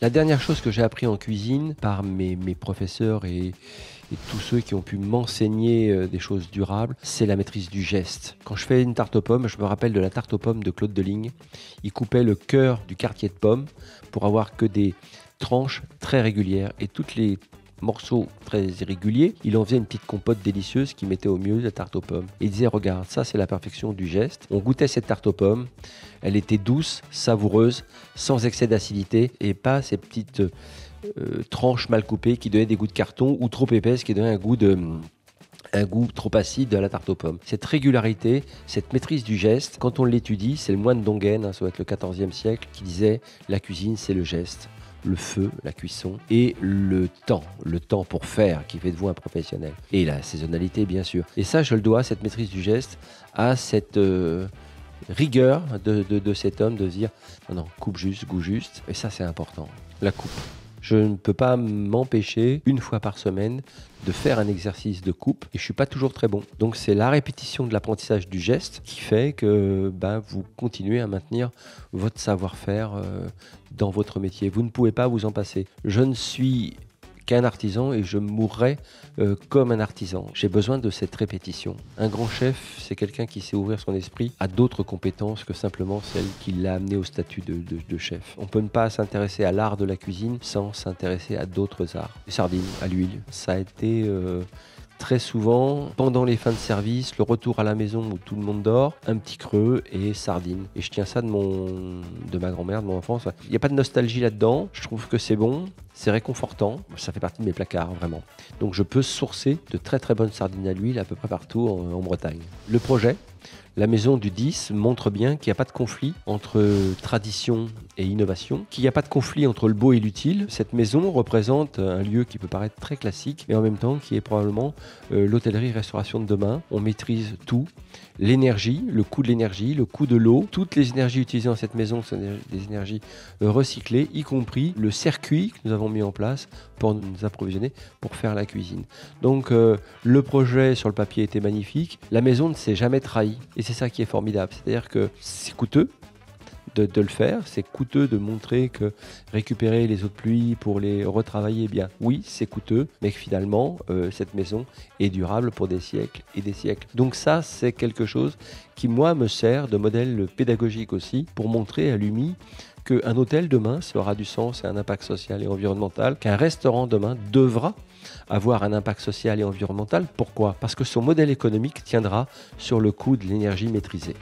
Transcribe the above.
La dernière chose que j'ai appris en cuisine par mes professeurs et tous ceux qui ont pu m'enseigner des choses durables, c'est la maîtrise du geste. Quand je fais une tarte aux pommes, je me rappelle de la tarte aux pommes de Claude Deligne. Il coupait le cœur du quartier de pomme pour avoir que des tranches très régulières. Et toutes les morceaux très irréguliers, il en faisait une petite compote délicieuse qui mettait au milieu de la tarte aux pommes. Et il disait, regarde, ça c'est la perfection du geste. On goûtait cette tarte aux pommes, elle était douce, savoureuse, sans excès d'acidité et pas ces petites tranches mal coupées qui donnaient des goûts de carton ou trop épaisses qui donnaient un goût trop acide à la tarte aux pommes. Cette régularité, cette maîtrise du geste, quand on l'étudie, c'est le moine Dongen, ça doit être le XIVe siècle, qui disait la cuisine c'est le geste, le feu, la cuisson et le temps pour faire qui fait de vous un professionnel. Et la saisonnalité bien sûr. Et ça je le dois, cette maîtrise du geste, à cette rigueur de cet homme de dire non, coupe juste, goût juste. Et ça c'est important, la coupe. Je ne peux pas m'empêcher, une fois par semaine, de faire un exercice de coupe et je ne suis pas toujours très bon. Donc c'est la répétition de l'apprentissage du geste qui fait que vous continuez à maintenir votre savoir-faire dans votre métier. Vous ne pouvez pas vous en passer. Je ne suis qu'un artisan et je mourrai comme un artisan. J'ai besoin de cette répétition. Un grand chef, c'est quelqu'un qui sait ouvrir son esprit à d'autres compétences que simplement celles qui l'a amené au statut de chef. On ne peut pas s'intéresser à l'art de la cuisine sans s'intéresser à d'autres arts. Les sardines à l'huile, ça a été très souvent, pendant les fins de service, le retour à la maison où tout le monde dort, un petit creux et sardines. Et je tiens ça de ma grand-mère, de mon enfance. Il n'y a pas de nostalgie là-dedans. Je trouve que c'est bon, c'est réconfortant. Ça fait partie de mes placards, vraiment. Donc je peux sourcer de très très bonnes sardines à l'huile à peu près partout en Bretagne. Le projet, la maison du 10 montre bien qu'il n'y a pas de conflit entre tradition et innovation, qu'il n'y a pas de conflit entre le beau et l'utile. Cette maison représente un lieu qui peut paraître très classique, mais en même temps qui est probablement l'hôtellerie-restauration de demain. On maîtrise tout, l'énergie, le coût de l'énergie, le coût de l'eau. Toutes les énergies utilisées dans cette maison sont des énergies recyclées, y compris le circuit que nous avons mis en place pour nous approvisionner, pour faire la cuisine. Donc le projet sur le papier était magnifique. La maison ne s'est jamais trahie. Et c'est ça qui est formidable. C'est-à-dire que c'est coûteux de le faire. C'est coûteux de montrer que récupérer les eaux de pluie pour les retravailler, bien oui, c'est coûteux, mais que finalement, cette maison est durable pour des siècles et des siècles. Donc ça, c'est quelque chose qui, moi, me sert de modèle pédagogique aussi pour montrer à l'UMI qu'un hôtel demain, ça aura du sens et un impact social et environnemental, qu'un restaurant demain devra avoir un impact social et environnemental. Pourquoi ? Parce que son modèle économique tiendra sur le coût de l'énergie maîtrisée.